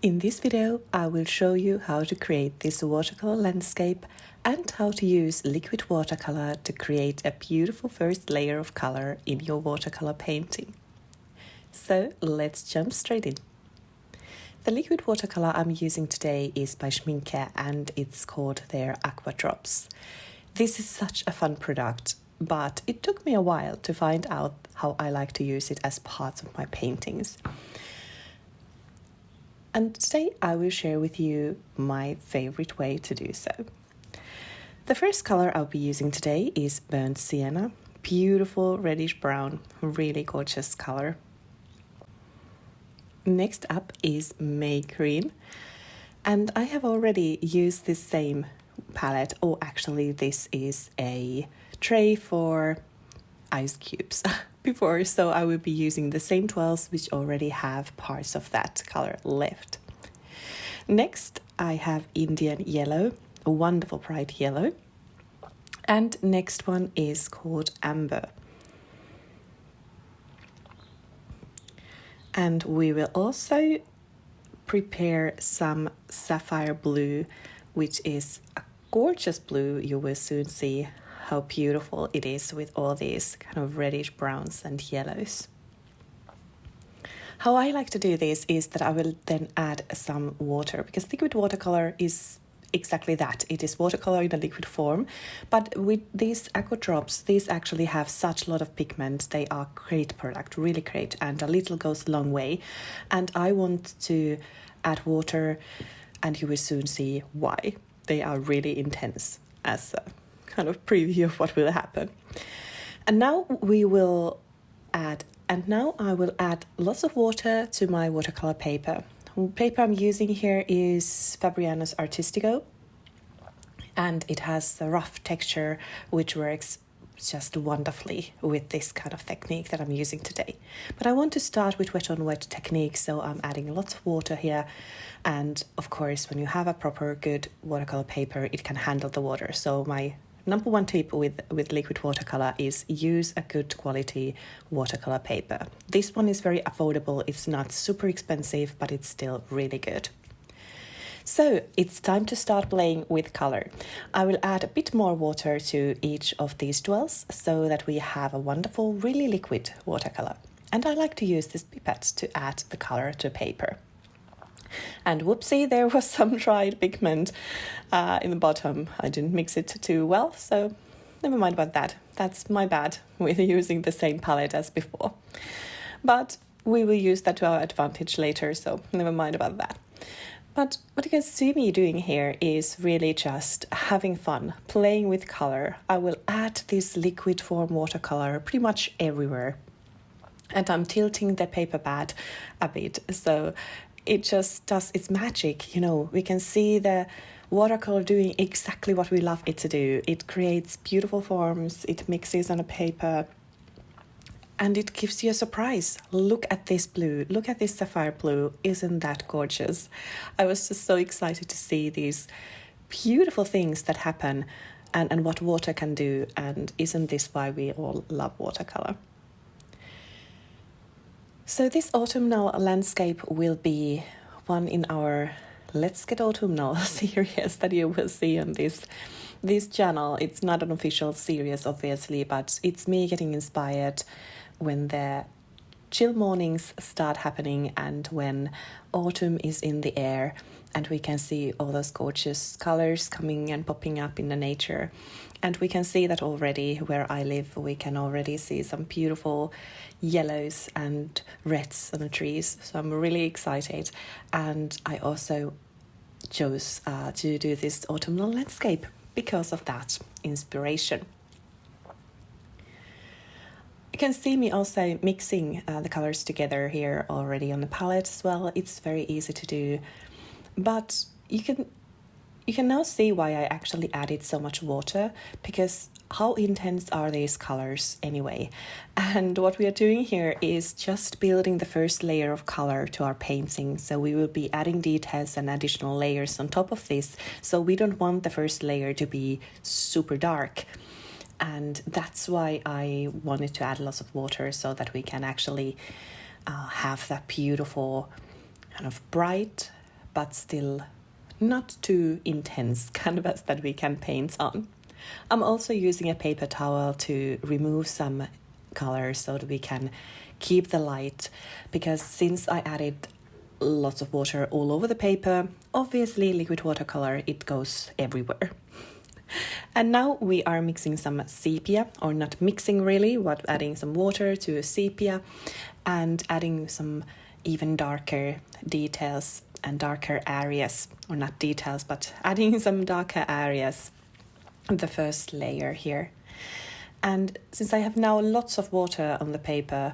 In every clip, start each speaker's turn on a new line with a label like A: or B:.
A: In this video, I will show you how to create this watercolor landscape and how to use liquid watercolor to create a beautiful first layer of color in your watercolor painting. So let's jump straight in. The liquid watercolor I'm using today is by Schmincke and it's called their Aqua Drops. This is such a fun product, but it took me a while to find out how I like to use it as part of my paintings. And today I will share with you my favorite way to do so. The first color I'll be using today is burnt sienna, beautiful reddish brown, really gorgeous color. Next up is May green, and I have already used this same palette, or actually this is a tray for ice cubes before, so I will be using the same 12s which already have parts of that color left. Next I have Indian yellow, a wonderful bright yellow, and next one is called amber. And we will also prepare some sapphire blue, which is a gorgeous blue. You will soon see how beautiful it is with all these kind of reddish browns and yellows. How I like to do this is that I will then add some water, because liquid watercolor is exactly that. It is watercolor in a liquid form, but with these aqua drops, these actually have such a lot of pigment. They are great product, really great, and a little goes a long way. And I want to add water, and you will soon see why. They are really intense as a kind of preview of what will happen. And now I will add lots of water to my watercolor paper. The paper I'm using here is Fabriano's Artistico, and it has a rough texture which works just wonderfully with this kind of technique that I'm using today. But I want to start with wet on wet technique, so I'm adding lots of water here. And of course, when you have a proper good watercolor paper, it can handle the water. So my number one tip with liquid watercolor is use a good quality watercolor paper. This one is very affordable. It's not super expensive, but it's still really good. So it's time to start playing with color. I will add a bit more water to each of these dwells so that we have a wonderful, really liquid watercolor. And I like to use this pipette to add the color to paper. And whoopsie, there was some dried pigment in the bottom. I didn't mix it too well, so never mind about that. That's my bad with using the same palette as before. But we will use that to our advantage later, so never mind about that. But what you can see me doing here is really just having fun, playing with color. I will add this liquid form watercolor pretty much everywhere. And I'm tilting the paper pad a bit, so it just does its magic. You know, we can see the watercolor doing exactly what we love it to do. It creates beautiful forms, it mixes on a paper, and it gives you a surprise. Look at this blue, look at this sapphire blue. Isn't that gorgeous? I was just so excited to see these beautiful things that happen and what water can do. And isn't this why we all love watercolor? So this autumnal landscape will be one in our Let's Get Autumnal series that you will see on this channel. It's not an official series, obviously, but it's me getting inspired when the chill mornings start happening and when autumn is in the air and we can see all those gorgeous colors coming and popping up in the nature. And we can see that already where I live. We can already see some beautiful yellows and reds on the trees. So I'm really excited. And I also chose to do this autumnal landscape because of that inspiration. You can see me also mixing the colors together here already on the palette as well. It's very easy to do, but you can now see why I actually added so much water, because how intense are these colors anyway? And what we are doing here is just building the first layer of color to our painting. So we will be adding details and additional layers on top of this. So we don't want the first layer to be super dark. And that's why I wanted to add lots of water so that we can actually have that beautiful kind of bright but still not too intense canvas that we can paint on. I'm also using a paper towel to remove some colors so that we can keep the light, because since I added lots of water all over the paper, obviously liquid watercolor, it goes everywhere. And now we are mixing some sepia, or not mixing really, but adding some water to sepia and adding some even darker details and darker areas, or not details, but adding some darker areas, the first layer here. And since I have now lots of water on the paper,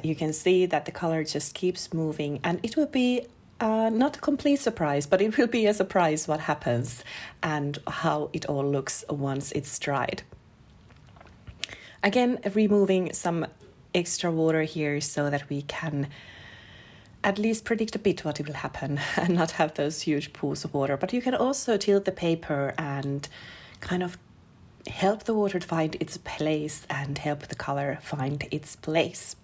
A: you can see that the color just keeps moving, and it will be not a complete surprise, but it will be a surprise what happens and how it all looks once it's dried. Again, removing some extra water here so that we can at least predict a bit what will happen and not have those huge pools of water. But you can also tilt the paper and kind of help the water to find its place and help the color find its place.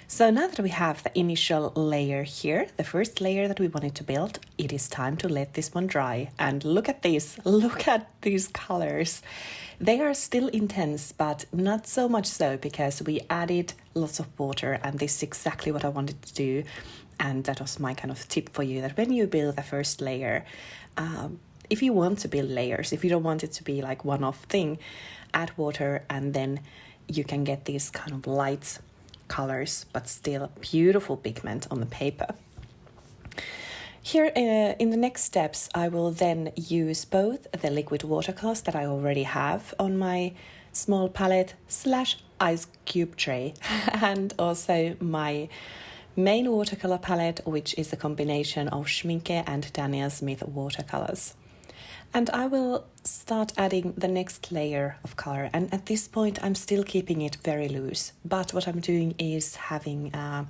A: So now that we have the initial layer here, the first layer that we wanted to build, it is time to let this one dry. And look at this, look at these colors. They are still intense, but not so much so, because we added lots of water, and this is exactly what I wanted to do. And that was my kind of tip for you, that when you build the first layer, if you want to build layers, if you don't want it to be like one-off thing, add water, and then you can get these kind of light colors, but still beautiful pigment on the paper. Here in the next steps, I will then use both the liquid watercolors that I already have on my small palette / ice cube tray, and also my main watercolor palette, which is a combination of Schmincke and Daniel Smith watercolors. And I will start adding the next layer of color. And at this point, I'm still keeping it very loose. But what I'm doing is having a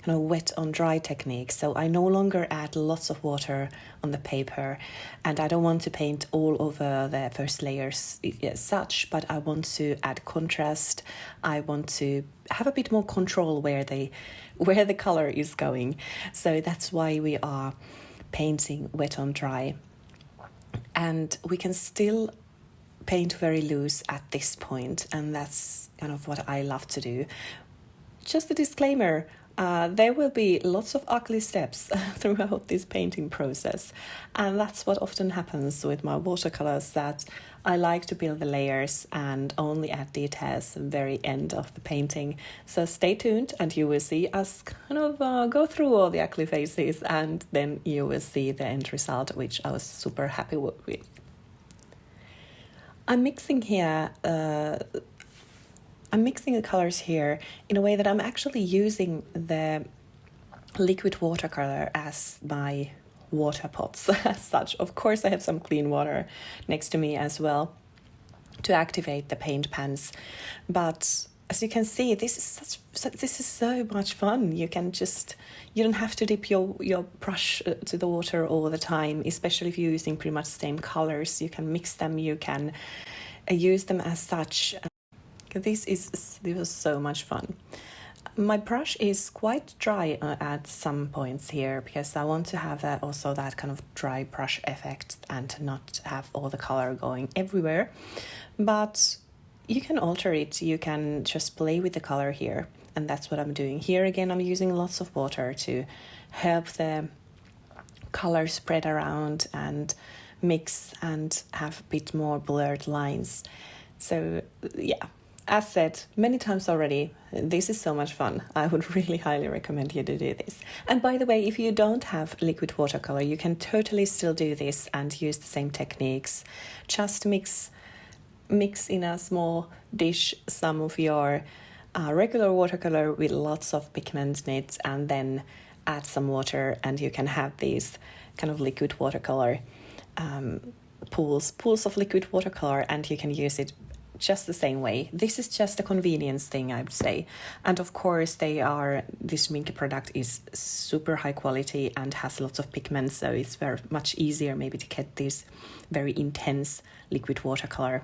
A: kind of wet on dry technique. So I no longer add lots of water on the paper. And I don't want to paint all over the first layers as such, but I want to add contrast. I want to have a bit more control where the color is going. So that's why we are painting wet on dry. And we can still paint very loose at this point, and that's kind of what I love to do. Just a disclaimer, there will be lots of ugly steps throughout this painting process, and that's what often happens with my watercolors, that I like to build the layers and only add details at the very end of the painting. So stay tuned, and you will see us kind of go through all the ugly faces, and then you will see the end result, which I was super happy with. I'm mixing here. I'm mixing the colors here in a way that I'm actually using the liquid watercolor as my water pots as such. Of course, I have some clean water next to me as well to activate the paint pans. But as you can see, this is so much fun. You don't have to dip your brush to the water all the time, especially if you're using pretty much the same colors. You can mix them, you can use them as such. This was so much fun. My brush is quite dry at some points here, because I want to have also that kind of dry brush effect and not have all the color going everywhere. But you can alter it. You can just play with the color here, and that's what I'm doing. Here again, I'm using lots of water to help the color spread around and mix and have a bit more blurred lines. So yeah. As said many times already, this is so much fun. I would really highly recommend you to do this. And by the way, if you don't have liquid watercolor, you can totally still do this and use the same techniques. Just mix in a small dish some of your regular watercolor with lots of pigment in it, and then add some water, and you can have these kind of liquid watercolor pools of liquid watercolor, and you can use it just the same way. This is just a convenience thing, I would say. And of course, this Schmincke product is super high quality and has lots of pigments, so it's very much easier maybe to get this very intense liquid watercolor.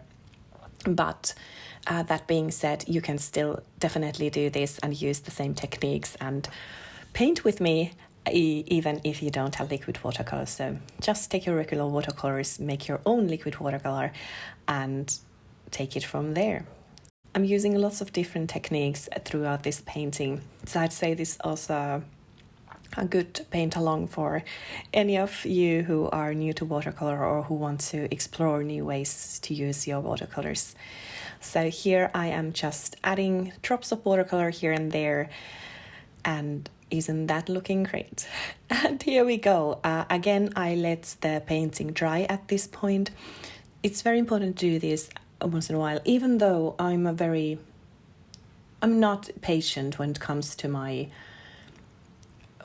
A: But that being said, you can still definitely do this and use the same techniques and paint with me even if you don't have liquid watercolors. So just take your regular watercolors, make your own liquid watercolor, and take it from there. I'm using lots of different techniques throughout this painting, so I'd say this is also a good paint along for any of you who are new to watercolor or who want to explore new ways to use your watercolors. So here I am just adding drops of watercolor here and there, and isn't that looking great? And here we go. Again, I let the painting dry at this point. It's very important to do this once in a while, even though I'm not patient when it comes to my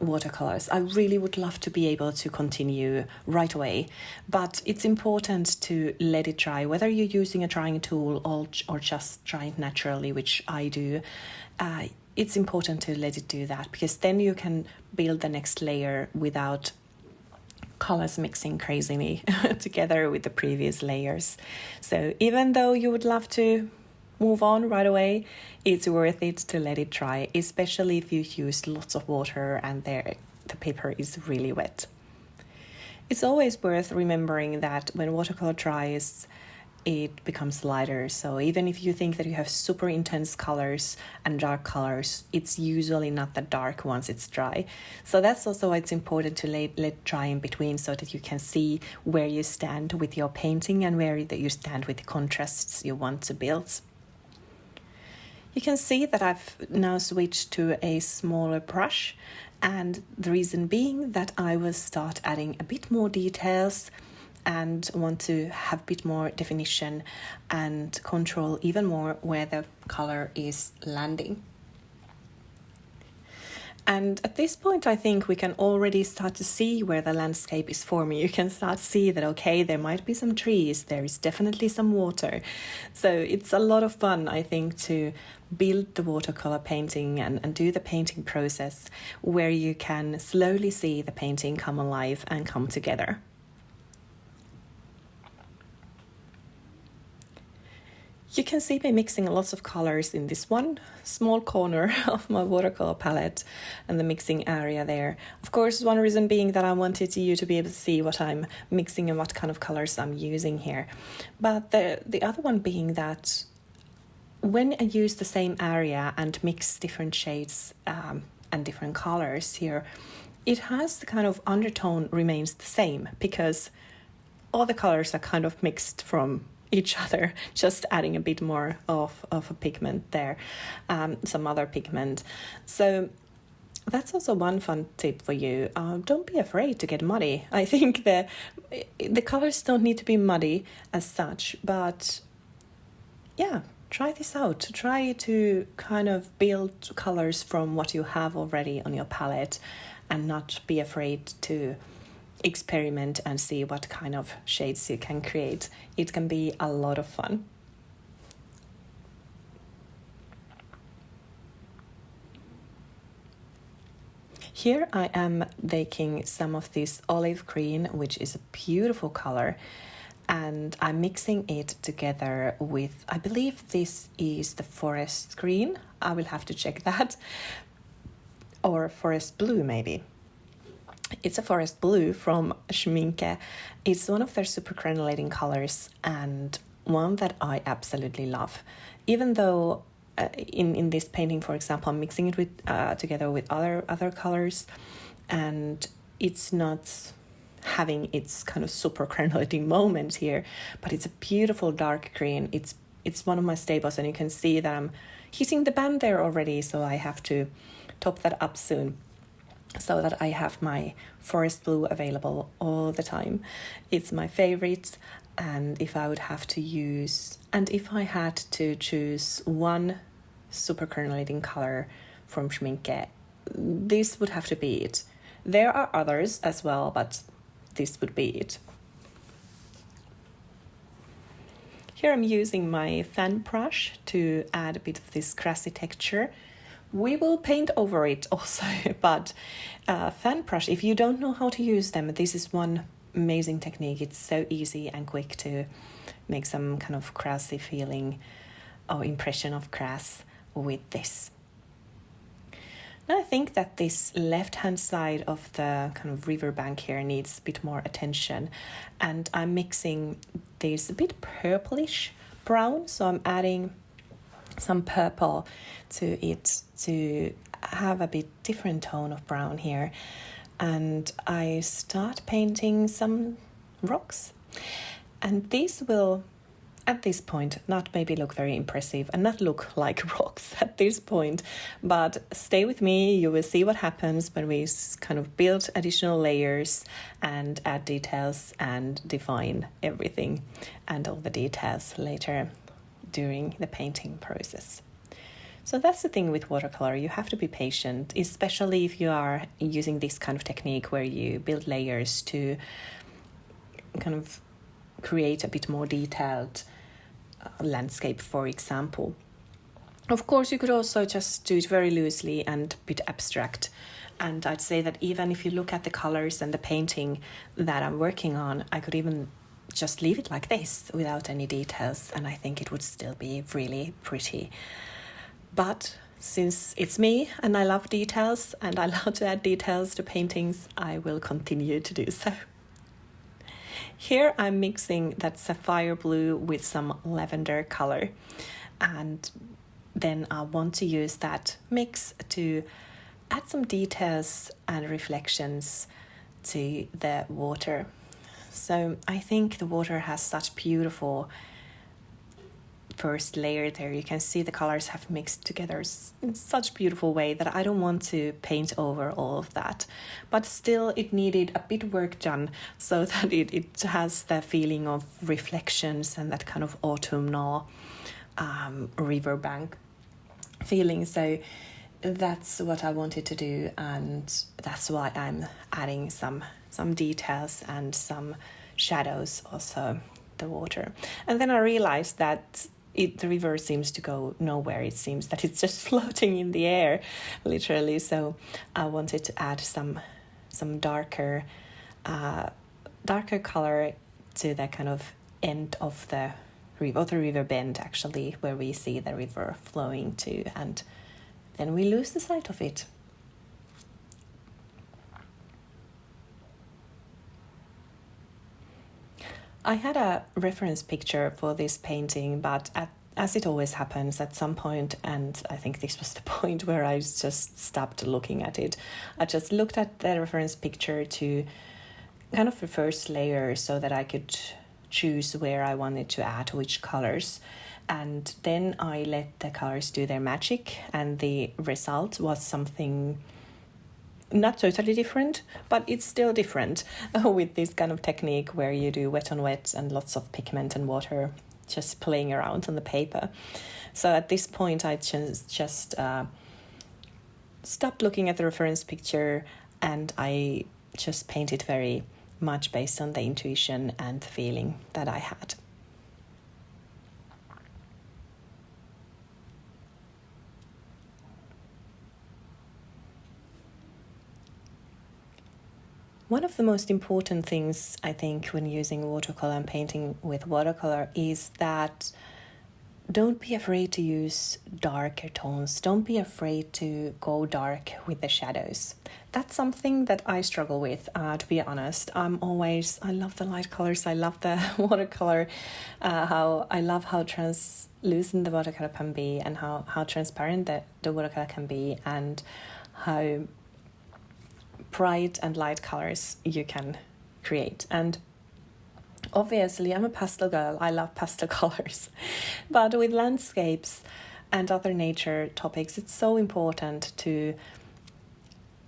A: watercolors. I really would love to be able to continue right away, but it's important to let it dry, whether you're using a drying tool or just dry it naturally, which I do. It's important to let it do that, because then you can build the next layer without colors mixing crazily together with the previous layers. So even though you would love to move on right away, it's worth it to let it dry, especially if you use lots of water and the paper is really wet. It's always worth remembering that when watercolor dries, it becomes lighter. So even if you think that you have super intense colors and dark colors, it's usually not that dark once it's dry. So that's also why it's important to let dry in between, so that you can see where you stand with your painting and where you stand with the contrasts you want to build. You can see that I've now switched to a smaller brush, and the reason being that I will start adding a bit more details and want to have a bit more definition and control even more where the color is landing. And at this point, I think we can already start to see where the landscape is forming. You can start to see that, okay, there might be some trees, there is definitely some water. So it's a lot of fun, I think, to build the watercolor painting and do the painting process where you can slowly see the painting come alive and come together. You can see me mixing lots of colors in this one small corner of my watercolor palette and the mixing area there. Of course, one reason being that I wanted you to be able to see what I'm mixing and what kind of colors I'm using here. But the other one being that when I use the same area and mix different shades and different colors here, it has the kind of undertone remains the same, because all the colors are kind of mixed from each other, just adding a bit more of a pigment there, some other pigment. So that's also one fun tip for you. Don't be afraid to get muddy. I think the colors don't need to be muddy as such, but yeah, try this out. Try to kind of build colors from what you have already on your palette and not be afraid to experiment and see what kind of shades you can create. It can be a lot of fun. Here I am taking some of this olive green, which is a beautiful color, and I'm mixing it together with, I believe this is the forest green. I will have to check that. Or forest blue maybe. It's a forest blue from Schmincke. It's one of their super granulating colors and one that I absolutely love. Even though in this painting, for example, I'm mixing it with together with other colors, and it's not having its kind of super granulating moment here, but it's a beautiful dark green. It's one of my staples, and you can see that I'm hitting the band there already, so I have to top that up soon, so that I have my forest blue available all the time. It's my favorite, and if I had to choose one super granulating color from Schmincke, this would have to be it. There are others as well, but this would be it. Here I'm using my fan brush to add a bit of this grassy texture. We will paint over it also, but fan brush, if you don't know how to use them, this is one amazing technique. It's so easy and quick to make some kind of grassy feeling or impression of grass with this. I think that this left-hand side of the kind of riverbank here needs a bit more attention, and I'm mixing this a bit purplish brown, so I'm adding some purple to it to have a bit different tone of brown here. And I start painting some rocks, and these will at this point not maybe look very impressive and not look like rocks at this point, but stay with me, you will see what happens when we kind of build additional layers and add details and define everything and all the details later during the painting process. So that's the thing with watercolor, you have to be patient, especially if you are using this kind of technique where you build layers to kind of create a bit more detailed landscape, for example. Of course, you could also just do it very loosely and a bit abstract. And I'd say that even if you look at the colors and the painting that I'm working on, I could even just leave it like this without any details, and I think it would still be really pretty. But since it's me and I love details and I love to add details to paintings, I will continue to do so. Here I'm mixing that sapphire blue with some lavender color, and then I want to use that mix to add some details and reflections to the water. So I think the water has such beautiful first layer there. You can see the colors have mixed together in such beautiful way that I don't want to paint over all of that, but still it needed a bit work done so that it has the feeling of reflections and that kind of autumnal riverbank feeling. So that's what I wanted to do, and that's why I'm adding some details and some shadows also the water. And then I realized that the river seems to go nowhere. It seems that it's just floating in the air, literally. So I wanted to add some darker color to the kind of end of the river bend, actually, where we see the river flowing to, and then we lose the sight of it. I had a reference picture for this painting, but as it always happens at some point, and I think this was the point where I just stopped looking at it. I just looked at the reference picture to kind of the first layer so that I could choose where I wanted to add which colors. And then I let the colors do their magic, and the result was something not totally different, but it's still different with this kind of technique where you do wet on wet and lots of pigment and water just playing around on the paper. So at this point I just stopped looking at the reference picture, and I just painted very much based on the intuition and the feeling that I had. One of the most important things, I think, when using watercolor and painting with watercolor is that don't be afraid to use darker tones. Don't be afraid to go dark with the shadows. That's something that I struggle with, to be honest. I love the light colors. I love the watercolor, I love how translucent the watercolor can be, and how transparent the watercolor can be, and how bright and light colors you can create. And obviously I'm a pastel girl, I love pastel colors, but with landscapes and other nature topics it's so important to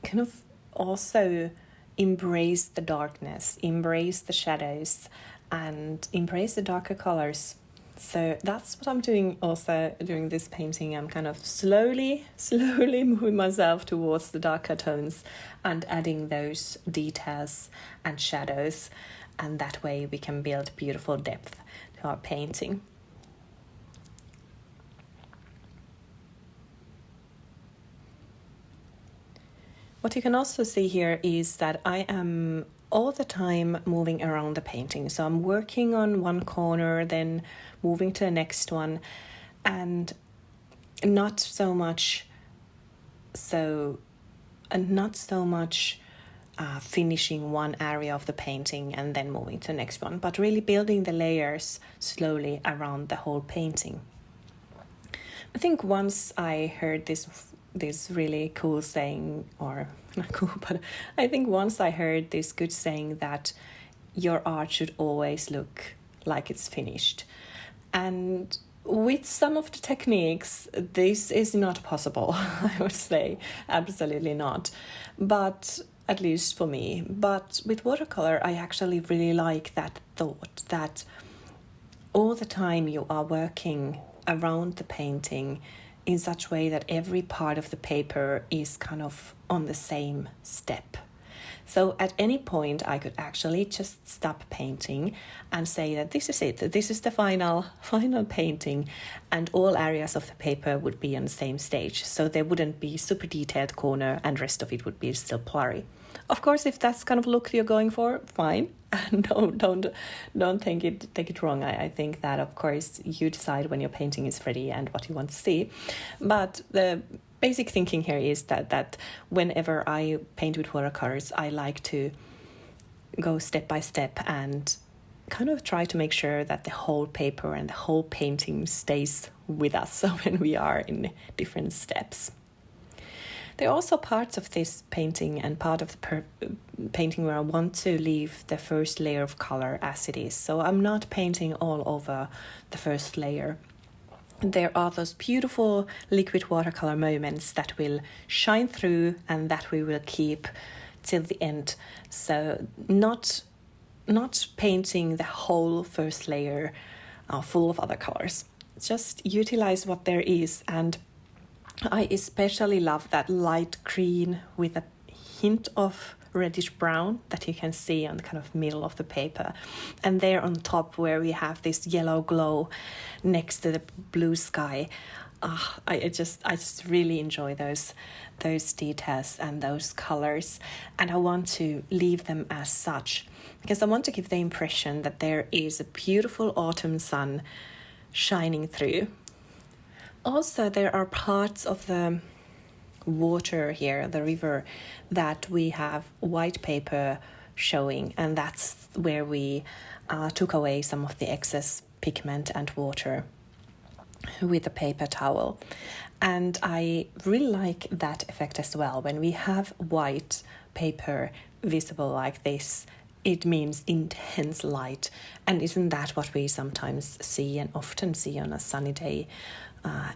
A: kind of also embrace the darkness, embrace the shadows, and embrace the darker colors. So that's what I'm doing also during this painting. I'm kind of slowly moving myself towards the darker tones and adding those details and shadows, and that way we can build beautiful depth to our painting. What you can also see here is that I am all the time moving around the painting. So I'm working on one corner, then moving to the next one, and not so much so and not so much finishing one area of the painting and then moving to the next one, but really building the layers slowly around the whole painting. I think once I heard this really cool saying, or not cool, but I think once I heard this good saying that your art should always look like it's finished. And with some of the techniques, this is not possible, I would say, absolutely not. But at least for me. But with watercolor, I actually really like that thought that all the time you are working around the painting in such a way that every part of the paper is kind of on the same step. So at any point I could actually just stop painting and say that this is it, this is the final painting, and all areas of the paper would be on the same stage. So there wouldn't be super detailed corner and rest of it would be still blurry. Of course, if that's kind of look you're going for, fine. Don't take it wrong. I think that of course you decide when your painting is ready and what you want to see. But the basic thinking here is that whenever I paint with watercolors, I like to go step by step and kind of try to make sure that the whole paper and the whole painting stays with us when we are in different steps. There are also parts of this painting and part of the painting where I want to leave the first layer of color as it is. So I'm not painting all over the first layer. There are those beautiful liquid watercolor moments that will shine through and that we will keep till the end. So not painting the whole first layer full of other colors. Just utilize what there is, and I especially love that light green with a hint of reddish brown that you can see on the kind of middle of the paper, and there on top where we have this yellow glow next to the blue sky. I just really enjoy those details and those colors, and I want to leave them as such because I want to give the impression that there is a beautiful autumn sun shining through. Also, there are parts of the water here, the river, that we have white paper showing, and that's where we took away some of the excess pigment and water with a paper towel. And I really like that effect as well. When we have white paper visible like this, it means intense light. And isn't that what we sometimes see and often see on a sunny day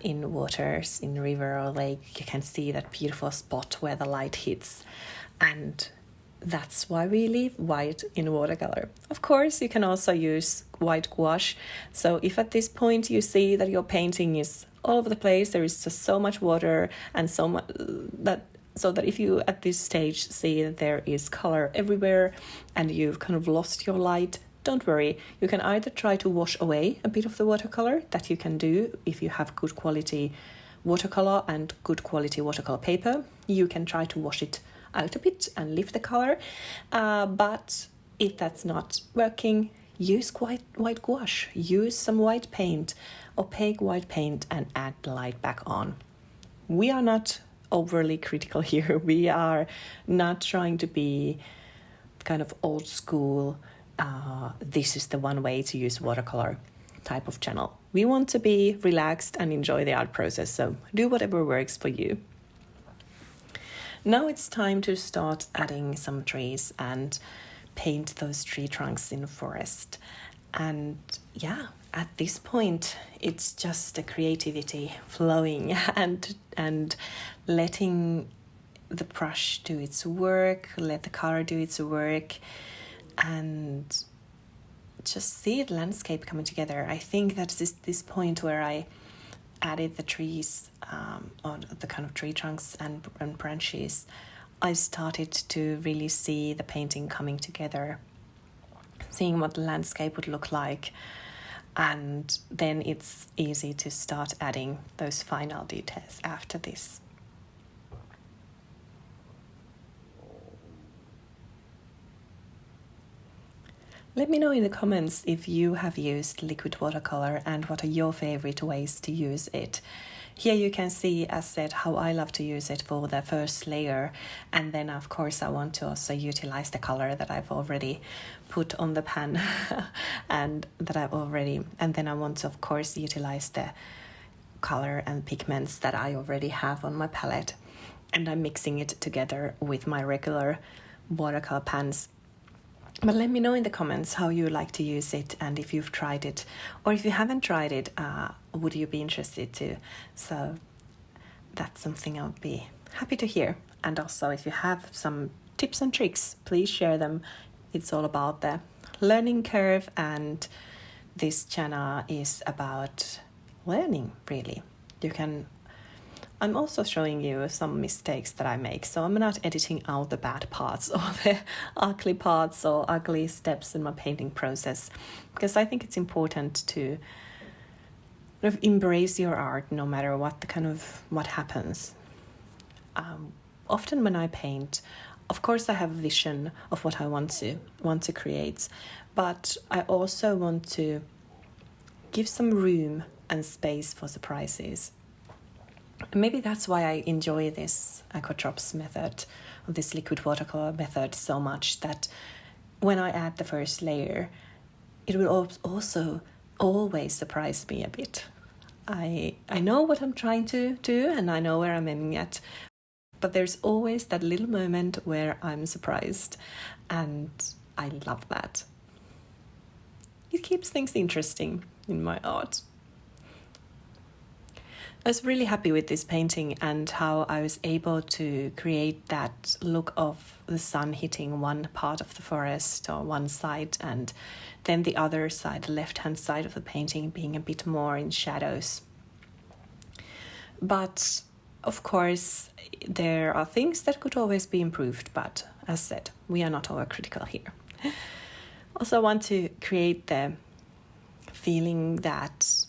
A: in waters, in river or lake? You can see that beautiful spot where the light hits. And that's why we leave white in watercolor. Of course, you can also use white gouache. So if at this point you see that your painting is all over the place, there is just so much water and so much so that if you at this stage see that there is color everywhere and you've kind of lost your light, don't worry. You can either try to wash away a bit of the watercolor, that you can do if you have good quality watercolor and good quality watercolor paper. You can try to wash it out a bit and lift the color. But if that's not working, use white gouache. Use some white paint, opaque white paint, and add the light back on. We are not overly critical here. We are not trying to be kind of old school, this is the one way to use watercolor type of channel. We want to be relaxed and enjoy the art process, so do whatever works for you. Now it's time to start adding some trees and paint those tree trunks in the forest. And yeah, at this point, it's just the creativity flowing and letting the brush do its work, let the color do its work, and just see the landscape coming together. I think that's this point where I added the trees, or the kind of tree trunks and branches. I started to really see the painting coming together, seeing what the landscape would look like, and then it's easy to start adding those final details after this. Let me know in the comments if you have used liquid watercolor and what are your favorite ways to use it. Here you can see, as said, how I love to use it for the first layer, and then of course I want to also utilize the color that I've already put on the pan and then I want to of course utilize the color and pigments that I already have on my palette, and I'm mixing it together with my regular watercolor pans. But let me know in the comments how you like to use it, and if you've tried it, or if you haven't tried it, would you be interested to? So that's something I'll be happy to hear. And also if you have some tips and tricks, please share them. It's all about the learning curve, and this channel is about learning, really. I'm also showing you some mistakes that I make, so I'm not editing out the bad parts or the ugly parts or ugly steps in my painting process, because I think it's important to sort of embrace your art no matter what happens. Often when I paint, of course I have a vision of what I want to create, but I also want to give some room and space for surprises. Maybe that's why I enjoy this Aqua Drops method, or this liquid watercolor method so much, that when I add the first layer, it will also always surprise me a bit. I know what I'm trying to do and I know where I'm aiming at, but there's always that little moment where I'm surprised, and I love that. It keeps things interesting in my art. I was really happy with this painting and how I was able to create that look of the sun hitting one part of the forest or one side, and then the other side, the left-hand side of the painting, being a bit more in shadows. But of course, there are things that could always be improved, but as said, we are not overcritical here. Also, I want to create the feeling that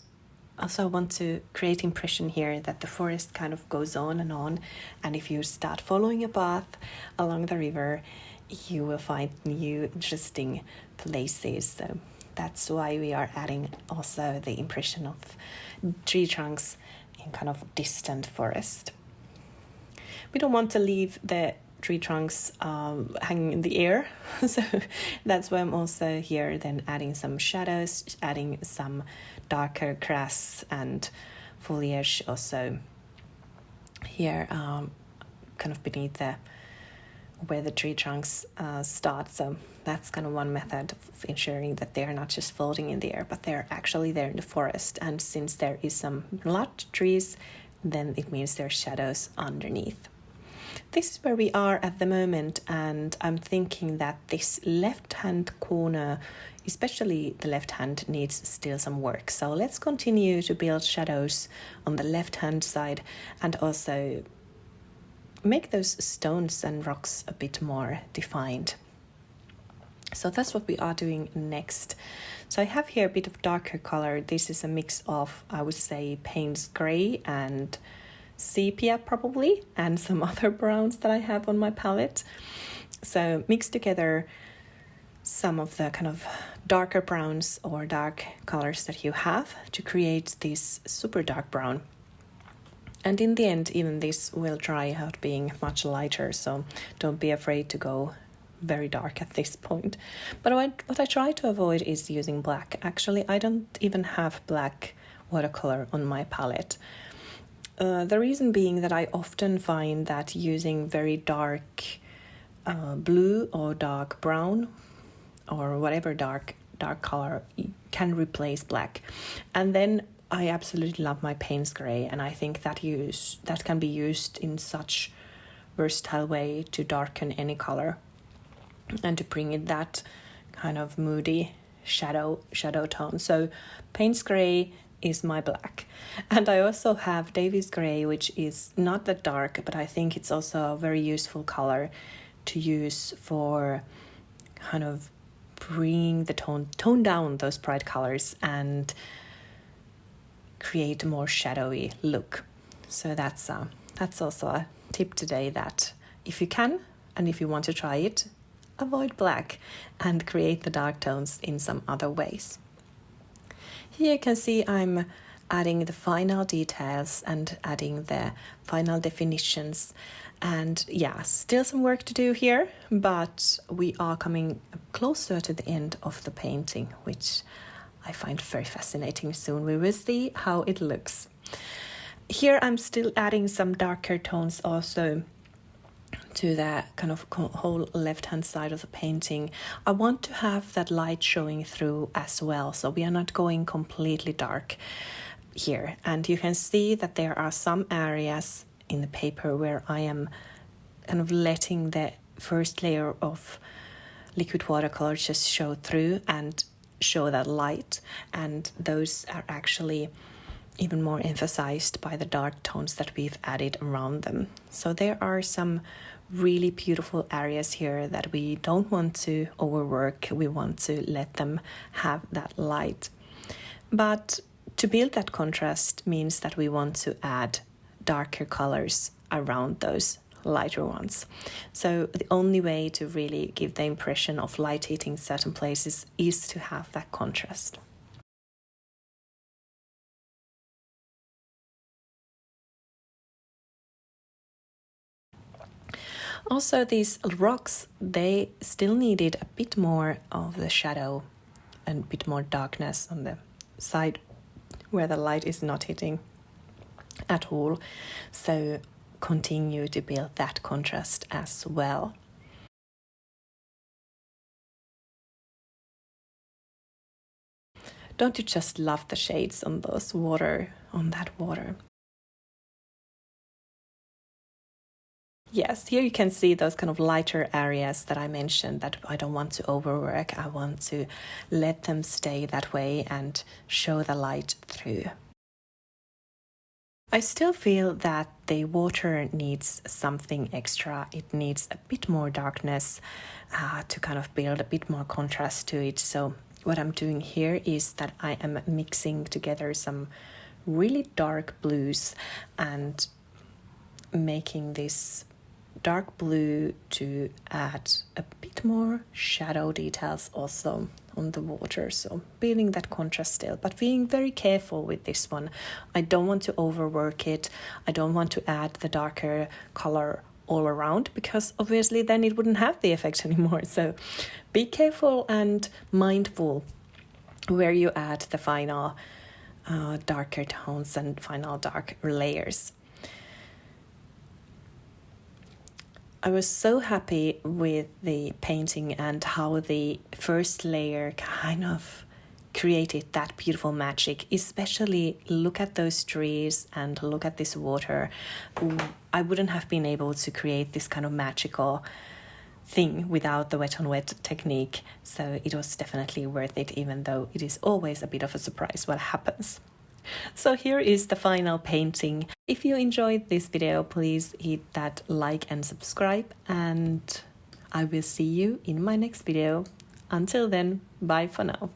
A: I want to create impression here that the forest kind of goes on, and if you start following a path along the river, you will find new interesting places. So that's why we are adding also the impression of tree trunks in kind of distant forest. We don't want to leave the tree trunks hanging in the air, so that's why I'm also here then adding some shadows, adding some darker grass and foliage also here kind of beneath where the tree trunks start. So that's kind of one method of ensuring that they're not just floating in the air, but they're actually there in the forest. And since there is some large trees, then it means there's shadows underneath. This is where we are at the moment, and I'm thinking that this left-hand corner, especially the left hand, needs still some work. So let's continue to build shadows on the left-hand side and also make those stones and rocks a bit more defined. So that's what we are doing next. So I have here a bit of darker color. This is a mix of, I would say, Payne's Gray and sepia probably, and some other browns that I have on my palette. So mix together some of the kind of darker browns or dark colors that you have to create this super dark brown. And in the end, even this will dry out being much lighter, so don't be afraid to go very dark at this point. But what I try to avoid is using black. Actually, I don't even have black watercolor on my palette. The reason being that I often find that using very dark blue or dark brown or whatever dark color can replace black. And then I absolutely love my Payne's Gray, and I think that can be used in such versatile way to darken any color and to bring in that kind of moody shadow tone. So Payne's Gray is my black. And I also have Davy's Gray, which is not that dark, but I think it's also a very useful color to use for kind of bringing the tone down those bright colors and create a more shadowy look. So that's also a tip today, that if you can and if you want to try it, avoid black and create the dark tones in some other ways. Here you can see I'm adding the final details and adding the final definitions. And yeah, still some work to do here, but we are coming closer to the end of the painting, which I find very fascinating. Soon we will see how it looks. Here I'm still adding some darker tones also to the kind of whole left-hand side of the painting. I want to have that light showing through as well, so we are not going completely dark here. And you can see that there are some areas in the paper where I am kind of letting the first layer of liquid watercolor just show through and show that light, and those are actually even more emphasized by the dark tones that we've added around them. So there are some really beautiful areas here that we don't want to overwork. We want to let them have that light. But to build that contrast means that we want to add darker colors around those lighter ones. So the only way to really give the impression of light hitting certain places is to have that contrast. Also, these rocks, they still needed a bit more of the shadow and a bit more darkness on the side where the light is not hitting at all. So continue to build that contrast as well. Don't you just love the shades on those water, on that water? Yes, here you can see those kind of lighter areas that I mentioned that I don't want to overwork. I want to let them stay that way and show the light through. I still feel that the water needs something extra. It needs a bit more darkness to kind of build a bit more contrast to it. So what I'm doing here is that I am mixing together some really dark blues and making this dark blue to add a bit more shadow details also on the water, so building that contrast still, but being very careful with this one. I don't want to overwork it. I don't want to add the darker color all around, because obviously then it wouldn't have the effect anymore. So be careful and mindful where you add the final darker tones and final dark layers. I was so happy with the painting and how the first layer kind of created that beautiful magic. Especially look at those trees and look at this water. I wouldn't have been able to create this kind of magical thing without the wet on wet technique. So it was definitely worth it, even though it is always a bit of a surprise what happens. So here is the final painting. If you enjoyed this video, please hit that like and subscribe, and I will see you in my next video. Until then, bye for now.